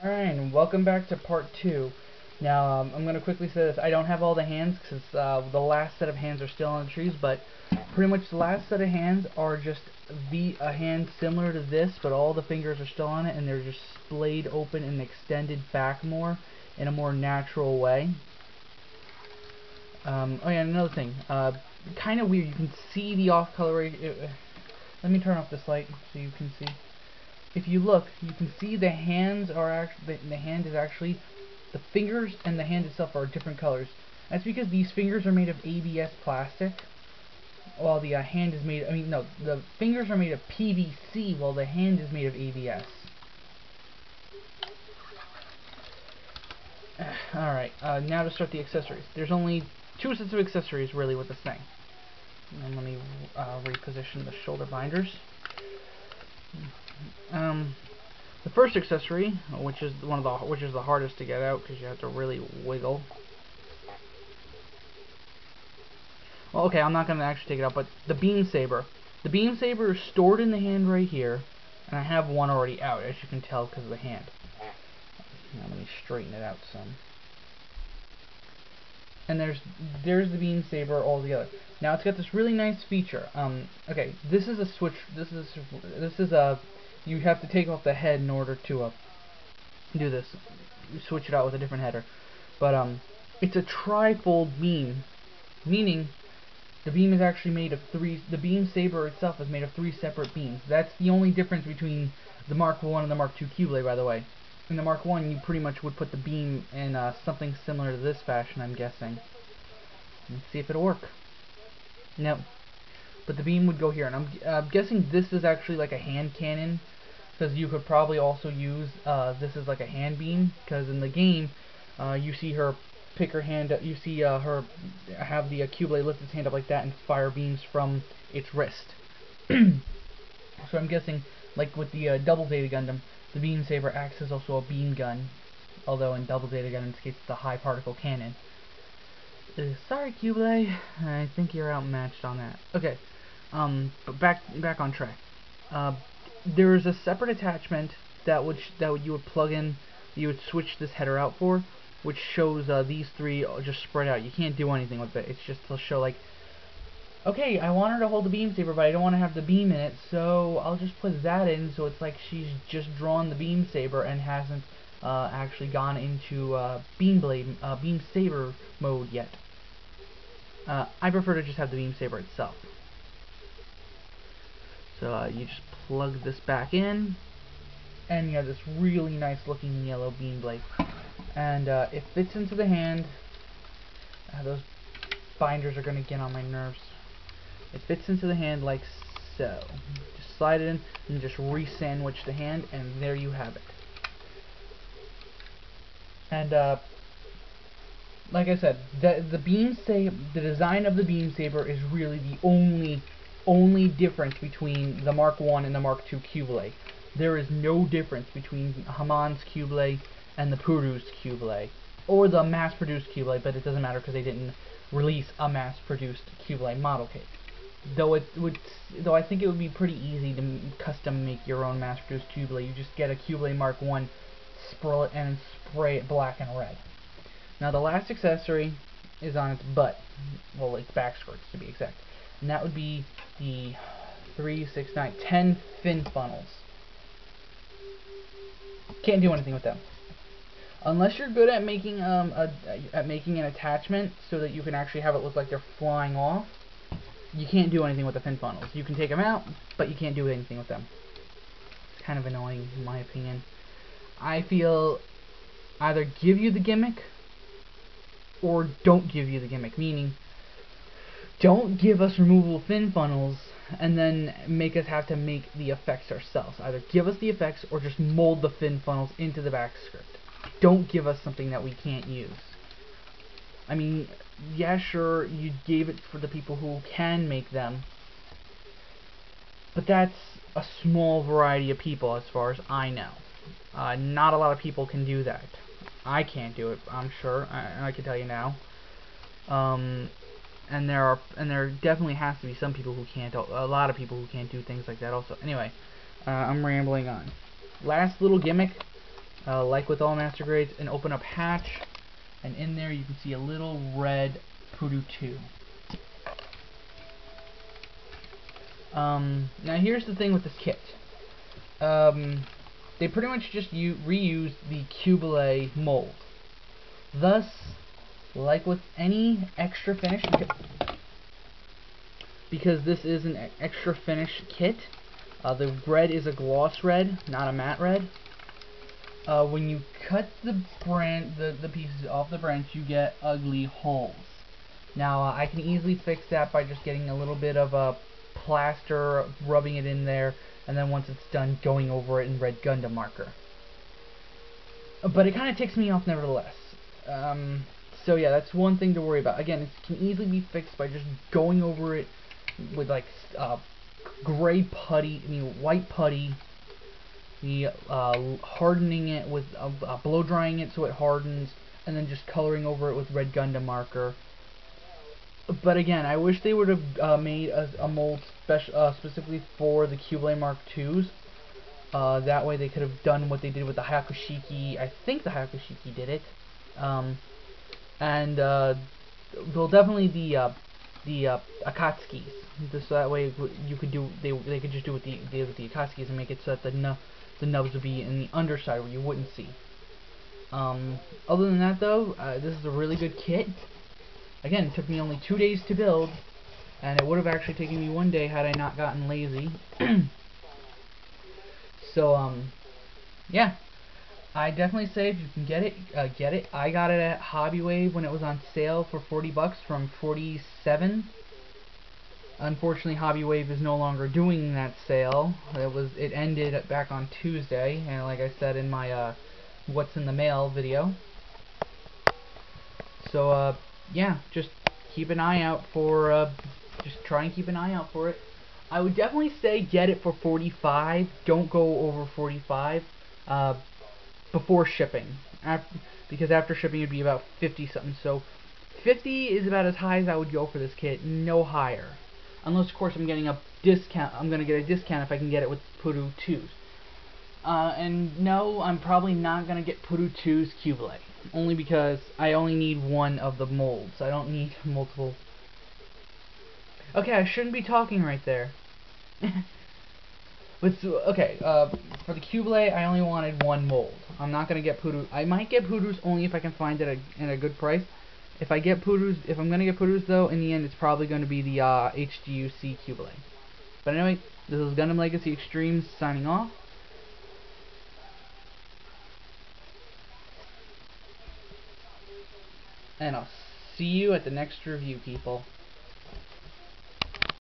Alright, and welcome back to part 2. Now, I'm going to quickly say this. I don't have all the hands because the last set of hands are still on the trees, but pretty much the last set of hands are just a hand similar to this, but all the fingers are still on it, and they're just splayed open and extended back more in a more natural way. Oh yeah, another thing. Kind of weird. You can see the off-coloration. Let me turn off this light so you can see. If you look, you can see the hands are actually the hand is actually the fingers and the hand itself are different colors. That's because these fingers are made of ABS plastic, while the hand is made. The fingers are made of PVC, while the hand is made of ABS. All right, now to start the accessories. There's only 2 sets of accessories really with this thing. And let me reposition the shoulder binders. The first accessory, which is the hardest to get out because you have to really wiggle. Well, okay, I'm not going to actually take it out, but the beam saber. The beam saber is stored in the hand right here, and I have one already out, as you can tell because of the hand. Now let me straighten it out some. And there's the beam saber all together. Now it's got this really nice feature. Okay, this is a switch. This is a you have to take off the head in order to do this. You switch it out with a different header. But it's a trifold beam, meaning the beam is actually made of 3. The beam saber itself is made of 3 separate beams. That's the only difference between the Mark 1 and the Mark 2 Qubeley, by the way. In the Mark 1, you pretty much would put the beam in something similar to this fashion, I'm guessing. Let's see if it'll work. No. But the beam would go here, and I'm guessing this is actually like a hand cannon, because you could probably also use this as like a hand beam, because in the game, you see her pick her hand up, you see her have the Qubeley lift its hand up like that and fire beams from its wrist. So I'm guessing, like with the Double Zeta Gundam, the beam saber acts as also a beam gun, although in Double Zeta Gundam's case it's a high particle cannon. Sorry, Qubeley, I think you're outmatched on that. Okay, but back on track. There's a separate attachment that you would plug in, you would switch this header out for, which shows these 3 just spread out. You can't do anything with it. It's just to show like, okay, I want her to hold the beam saber, but I don't want to have the beam in it, so I'll just put that in, so it's like she's just drawn the beam saber and hasn't actually gone into beam saber mode yet. I prefer to just have the beam saber itself. So you just plug this back in, and you have this really nice looking yellow beam blade. And it fits into the hand. Those binders are going to get on my nerves. It fits into the hand like so. Just slide it in and just re-sandwich the hand, and there you have it. And like I said, the design of the beam saber is really the only difference between the Mark 1 and the Mark 2 Qubeley. There is no difference between Haman's Qubeley and the Puru's Qubeley, or the mass-produced Qubeley, but it doesn't matter because they didn't release a mass-produced Qubeley model kit. Though I think it would be pretty easy to custom make your own mass-produced Qubeley. You just get a Qubeley Mark 1, sprawl it, and spray it black and red. Now the last accessory is on its butt, well, its back skirts to be exact, and that would be the 3, 6, 9, 10 fin funnels. Can't do anything with them. Unless you're good at making an attachment so that you can actually have it look like they're flying off, you can't do anything with the fin funnels. You can take them out, but you can't do anything with them. It's kind of annoying, in my opinion. I feel either give you the gimmick or don't give you the gimmick, meaning don't give us removable fin funnels and then make us have to make the effects ourselves. Either give us the effects or just mold the fin funnels into the back script. Don't give us something that we can't use. I mean, yeah, sure, you gave it for the people who can make them, but that's a small variety of people as far as I know. Not a lot of people can do that. I can't do it, I'm sure. I can tell you now. And there definitely has to be some people who can't. A lot of people who can't do things like that. Also, anyway, I'm rambling on. Last little gimmick like with all master grades, an open up hatch, and in there you can see a little red Puru Two. Now here's the thing with this kit. They pretty much just reused the Qubeley mold. Thus, like with any extra finish, because this is an extra finish kit, the red is a gloss red, not a matte red. When you cut the pieces off the branch, you get ugly holes. Now, I can easily fix that by just getting a little bit of a plaster, rubbing it in there, and then once it's done, going over it in red Gundam marker. But it kind of ticks me off nevertheless. So yeah, that's one thing to worry about. Again, it can easily be fixed by just going over it with like white putty, hardening it with blow drying it so it hardens, and then just coloring over it with red Gundam marker. But again, I wish they would have made a mold specifically for the Qubeley Mark IIs. That way they could have done what they did with the Hakushiki. I think the Hakushiki did it. Well, definitely the Akatskis. So that way you could do they could just do what they did with the Akatskis and make it so that the nubs would be in the underside where you wouldn't see. Other than that though, this is a really good kit. Again, it took me only 2 days to build, and it would have actually taken me 1 day had I not gotten lazy. So, yeah. I definitely say if you can get it, get it. I got it at Hobby Wave when it was on sale for $40 from $47. Unfortunately, Hobby Wave is no longer doing that sale. It ended back on Tuesday, and like I said in my What's in the Mail video. So, yeah, just keep an eye out for, just try and keep an eye out for it. I would definitely say get it for $45. Don't go over $45 before shipping. Because after shipping it would be about 50 something. So 50 is about as high as I would go for this kit, no higher. Unless of course I'm getting a discount. I'm gonna get a discount if I can get it with Puru Twos. And no, I'm probably not gonna get Puru Two's Qubeley. Only because I only need one of the molds. I don't need multiple. Okay, I shouldn't be talking right there. But so, okay, for the Qubeley, I only wanted one mold. I'm not gonna get Puru. I might get Purus only if I can find it at a good price. If I'm gonna get Purus though, in the end, it's probably gonna be the HGUC Qubeley. But anyway, this is Gundam Legacy Extreme signing off. And I'll see you at the next review, people.